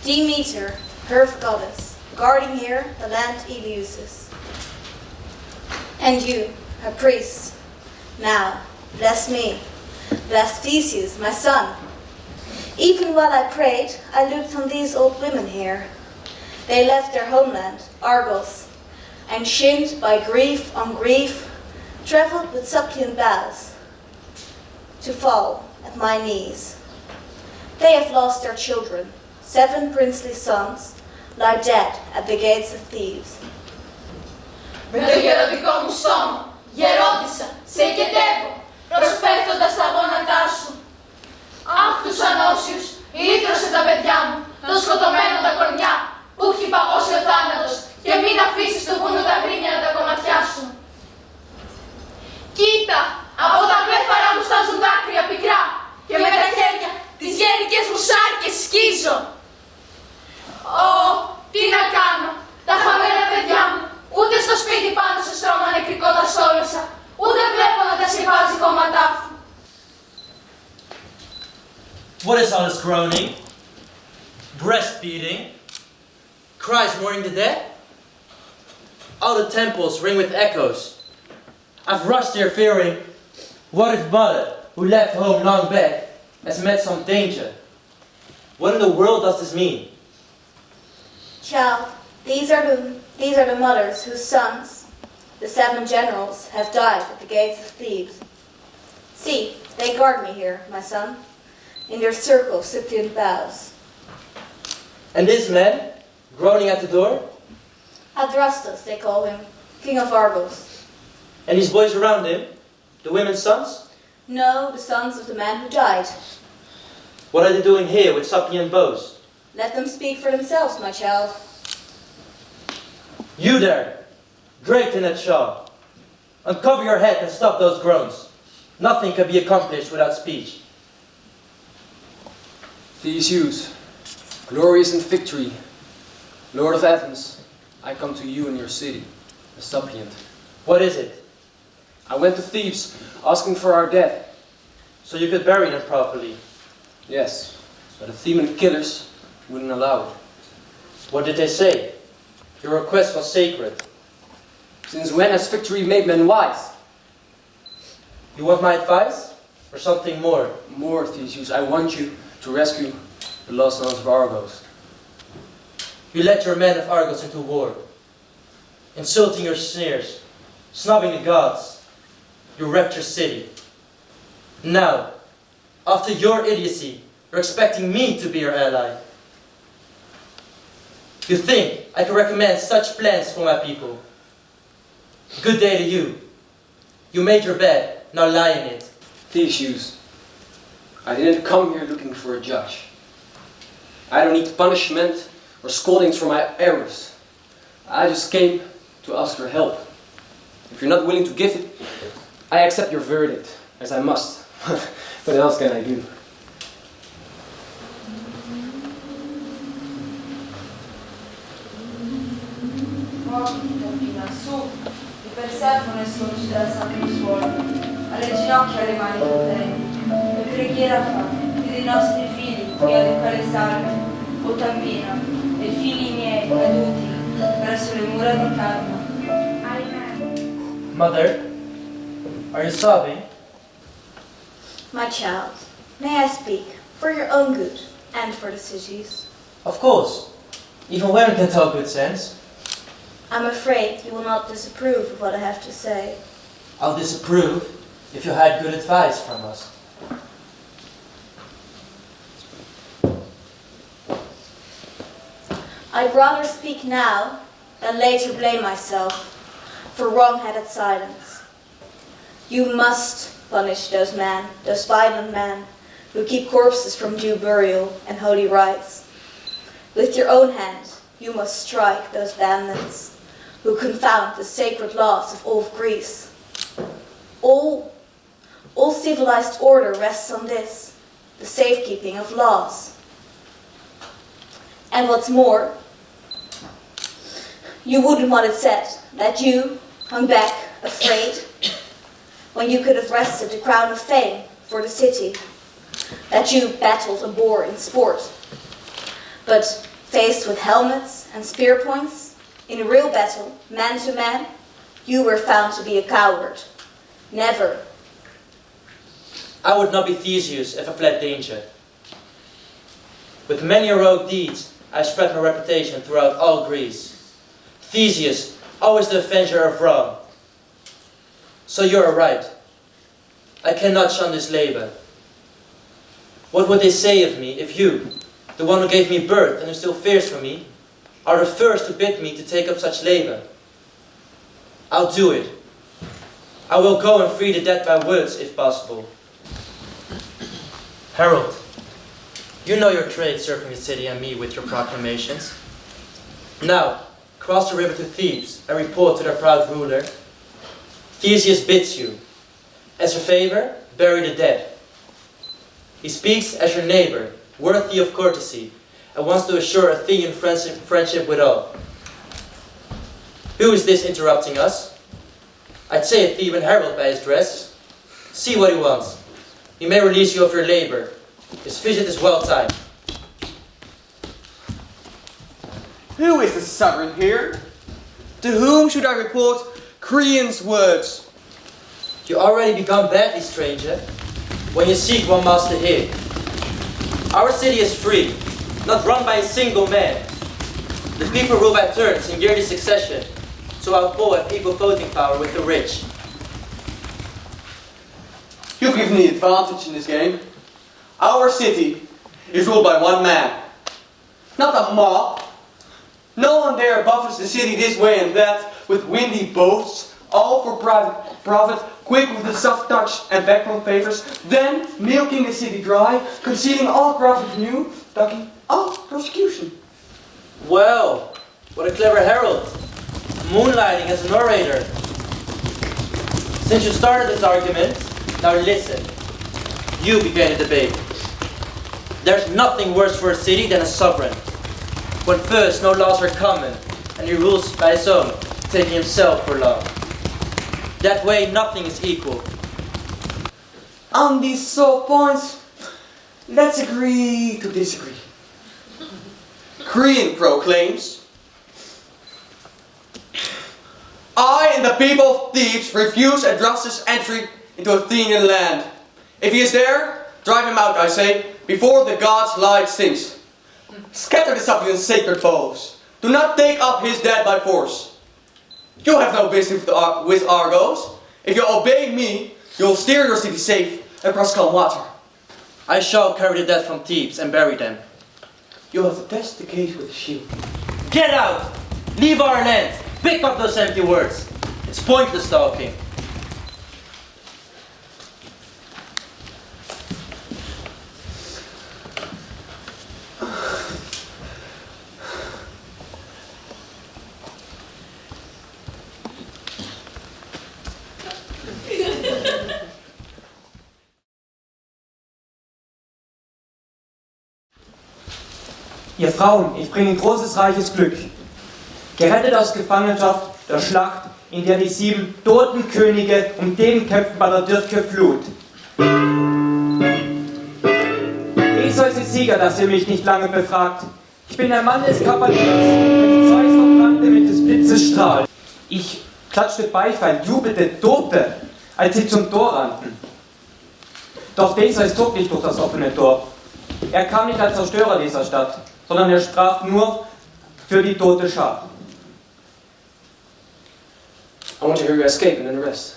Demeter, earth goddess, guarding here the land Eleusis. And you, her priest, now bless me, bless Theseus, my son. Even while I prayed, I looked on these old women here. They left their homeland, Argos, and shinned by grief on grief, traveled with suppliant bows to fall at my knees. They have lost their children. 7 princely sons lie dead at the gates of Thebes. Με το γεροντικό μου σώμα γερόντισα, σε εγκαιτεύω, προσπέφτοντας τα γόνατά σου. Αχ, τους ανώσιους, λύτρωσε τα παιδιά μου, των σκοτωμένων τα κορμιά, που έχει παγώσει ο θάνατος, και μην αφήσεις στο βουνό τα γρήμια να τα κομματιάσουν. Κοίτα, από τα βλέφαρα μου στάζουν δάκρυα πικρά, και με τα χέρια τις γέρικες μου σάρκες σκίζω. Ω, τι να κάνω, τα χαμένα παιδιά μου, ούτε στο σπίτι πάνω σε στρώμα νεκρικό τα στόλωσα, ούτε βλέπω να τα σκεπάζει κομματάφου. What is all this groaning? Breast beating? Cries mourning the dead? All the temples ring with echoes. I've rushed here fearing, what if mother, who left home long back, has met some danger? What in the world does this mean? Child, these are the mothers whose sons, the 7 generals, have died at the gates of Thebes. See, they guard me here, my son, in their circle of suppliant bows. And this man, groaning at the door? Adrastus, they call him, king of Argos. And these boys around him? The women's sons? No, the sons of the man who died. What are they doing here with suppliant bows? Let them speak for themselves, my child. You there, draped in that shawl. Uncover your head and stop those groans. Nothing can be accomplished without speech. Theseus, glorious in victory, Lord of Athens, I come to you in your city, a suppliant. What is it? I went to Thebes, asking for our dead. So you could bury them properly. Yes, but the Theban killers wouldn't allow it. What did they say? Your request was sacred. Since when has victory made men wise? You want my advice? Or something more? More, Theseus, I want you to rescue the lost sons of Argos. You led your men of Argos into war, insulting your sneers, snubbing the gods. You wrecked your city. Now, after your idiocy, you're expecting me to be your ally. You think I can recommend such plans for my people? Good day to you. You made your bed, now lie in it. Theseus, I didn't come here looking for a judge. I don't need punishment or scoldings for my errors. I just came to ask for help. If you're not willing to give it, I accept your verdict, as I must. What else can I do? Di Persefone sorge dal sacro suolo, alle ginocchia le mani potenti, e preghiera fa che dei nostri figli qui ad quale salve, o Tambina, e figli miei caduti verso le mura di Carmo. Mother, are you sobbing? My child, may I speak for your own good and for the city's? Of course. Even women can talk with sense. I'm afraid you will not disapprove of what I have to say. I'll disapprove if you had good advice from us. I'd rather speak now than later blame myself for wrong-headed silence. You must punish those violent men who keep corpses from due burial and holy rites. With your own hand, you must strike those bandits who confound the sacred laws of all of Greece. All civilized order rests on this, the safekeeping of laws. And what's more, you wouldn't want it said that you hung back afraid when you could have wrested the crown of fame for the city, that you battled a boar in sport. But Faced with helmets and spear points, in a real battle, man to man, you were found to be a coward. Never. I would not be Theseus if I fled danger. With many heroic deeds, I spread my reputation throughout all Greece. Theseus, always the avenger of wrong. So you are right. I cannot shun this labor. What would they say of me if you, the one who gave me birth and who still fears for me, are the first to bid me to take up such labor? I'll do it. I will go and free the dead by words, if possible. Harold, you know your trade serving the city and me with your proclamations. Now, cross the river to Thebes and report to their proud ruler. Theseus bids you, as a favor, bury the dead. He speaks as your neighbor, worthy of courtesy, and wants to assure Athenian friendship with all. Who is this interrupting us? I'd say a Theban herald by his dress. See what he wants. He may release you of your labor. His visit is well timed. Who is the sovereign here? To whom should I report Creon's words? You already become badly, stranger, when you seek one master here. Our city is free, not run by a single man. The people rule by turns in yearly succession, so our poor have equal voting power with the rich. You've given the advantage in this game. Our city is ruled by one man, not a mob. No one dare buffets the city this way and that with windy boasts, all for private profit, quick with the soft touch and backbone favors, then milking the city dry, concealing all profit new, ducking all prosecution. Well, what a clever herald. Moonlighting as an orator. Since you started this argument, now listen. You began the debate. There's nothing worse for a city than a sovereign. When first no laws are common, and he rules by his own, taking himself for law. That way nothing is equal. On these sole points, let's agree to disagree. Creon proclaims, I and the people of Thebes refuse Adrastus' entry into Athenian land. If he is there, drive him out, I say, before the gods' light sinks. Scatter the suppliants' sacred foes. Do not take up his dead by force. You have no business with Argos. If you obey me, you will steer your city safe across calm water. I shall carry the dead from Thebes and bury them. You have to test the case with a shield. Get out! Leave our land! Pick up those empty words! It's pointless talking. Ihr Frauen, ich bringe großes, reiches Glück. Gerettet aus Gefangenschaft der Schlacht, in der die 7 toten Könige um den kämpften bei der Dirke Flut. Ich soll Sie Sieger, dass ihr mich nicht lange befragt. Ich bin der Mann des Kavalliers, der Zeus verbrannte mit des Blitzes Strahl. Ich klatschte Beifall, jubelte Tote, als sie zum Tor rannten. Doch Theseus zog nicht durch das offene Tor. Er kam nicht als Zerstörer dieser Stadt, sondern er sprach nur für die tote Schar. I want to hear your escape and then the rest.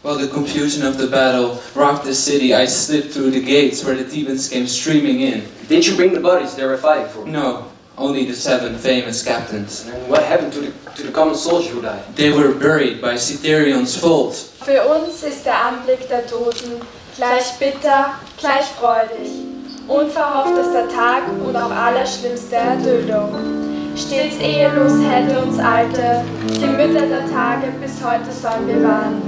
While the confusion of the battle rocked the city, I slipped through the gates where the Thebans came streaming in. Didn't you bring the bodies they were fighting for? No, only the 7 famous captains. And what happened to the common soldier who died? They were buried by Cytherion's fold. Für uns ist der Anblick der Toten gleich bitter, gleich freudig. Unverhofft ist der Tag und auch allerschlimmste Erdödung. Stets ehelos hätte uns Alte die Mütter der Tage bis heute sollen bewahren.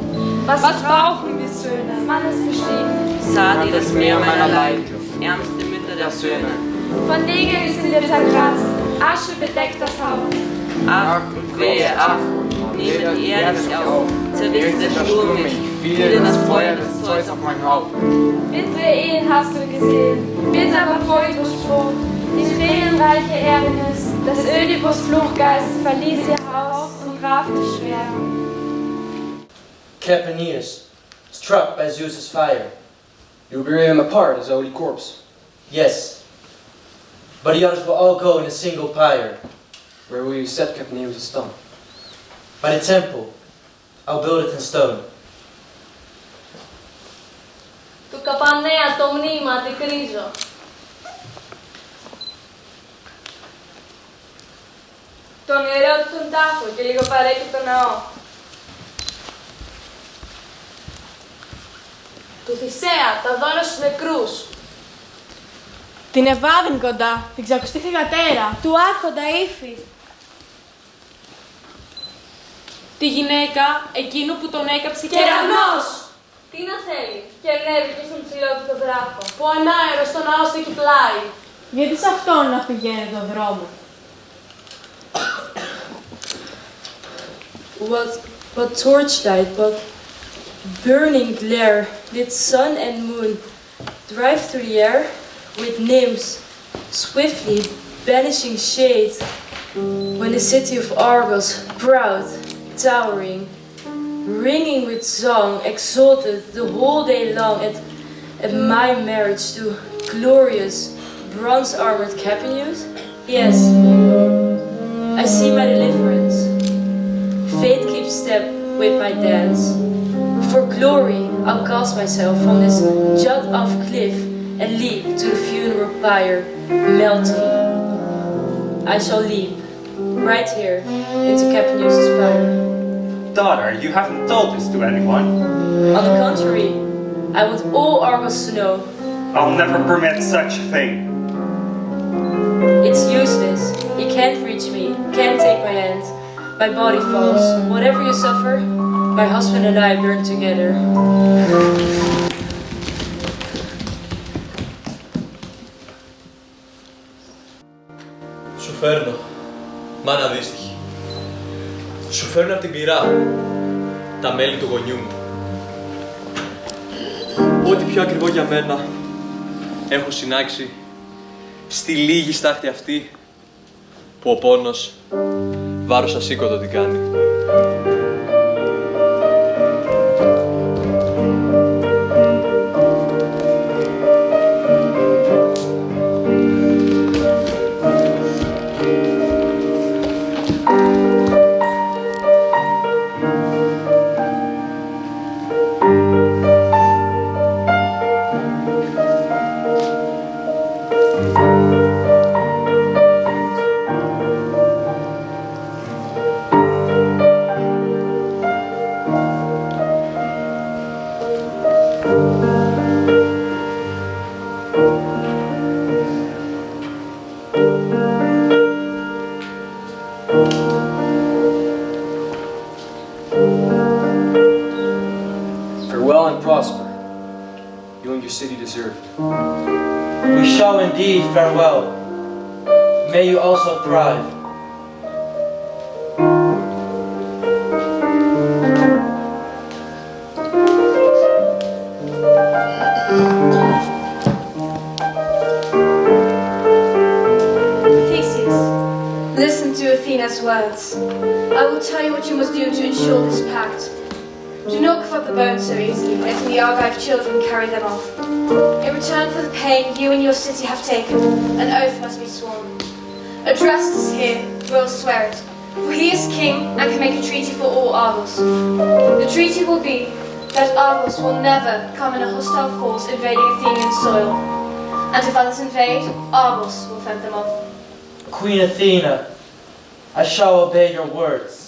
Was brauchen wir Söhne? Mann ist gestiegen. Sah dir das Meer meiner Leid, ärmste Mütter der Söhne. Von Nägeln sind wir zerkratzt, Asche bedeckt das Haupt. Ach, wehe, ach, nehme die Erde sich auf, zerriss der Sturm mich, fiele das Feuer des Zeus auf mein Haupt. Bittere Ehen hast du gesehen, bitter aber voll durchsprungen. Die feenreiche Ärgernis des Ödipus Fluchgeist verließ ihr Haus und traf das Schwert. Capaneus, struck by Zeus's fire. You bury him apart as a holy corpse. Yes, but the others will all go in a single pyre. Where will you set Capaneus' tomb? By the temple, I'll build it in stone. Του Καπανέα το μνήμα αντικρίζω. Τον ιερό του τον τάφο και λίγο παρέκει το ναό. Του Θησέα τα δώρο στους νεκρούς. Την Ευάδιν κοντά, την ξακουστή θυγατέρα, του άρχοντα ύφη. Τη γυναίκα, εκείνου που τον έκαψε Κεραυνός! Τι να θέλει, και ανέβηκε στον ψηλό του τον δράκο. που ανάερος στον ναό στο κυκλάει. Γιατί σε αυτόν να πηγαίνει τον δρόμο. What torchlight, but burning glare, did sun and moon drive through the air with nymphs, swiftly banishing shade, when the city of Argos, proud, towering, ringing with song, exalted the whole day long at my marriage to glorious bronze-armored Capaneus? Yes, I see my deliverance. Fate keeps step with my dance. For glory, I'll cast myself from this jut-off cliff and leap to the funeral pyre, melting. I shall leap, right here, into Capaneus' pyre. Daughter, you haven't told this to anyone. On the contrary, I want all Argos to know. I'll never permit such a thing. It's useless. You can't reach me, can't take my hand. My body falls. Whatever you suffer, my husband and I burn together. Σου φέρνω, μάνα δύστιχη. Σου φέρνω από την πυρά τα μέλη του γονιού μου. Ό,τι πιο ακριβό για μένα έχω συνάξει στη λίγη στάχτη αυτή που ο πόνος βάρος ασήκωτο την κάνει. Farewell and prosper. You and your city deserve it. We shall indeed farewell. May you also thrive. Listen to Athena's words. I will tell you what you must do to ensure this pact. Do not give up the bones so easily, letting the Argive children carry them off. In return for the pain you and your city have taken, an oath must be sworn. Adrastus here will swear it, for he is king and can make a treaty for all Argos. The treaty will be that Argos will never come in a hostile force invading Athenian soil, and if others invade, Argos will fend them off. Queen Athena, I shall obey your words.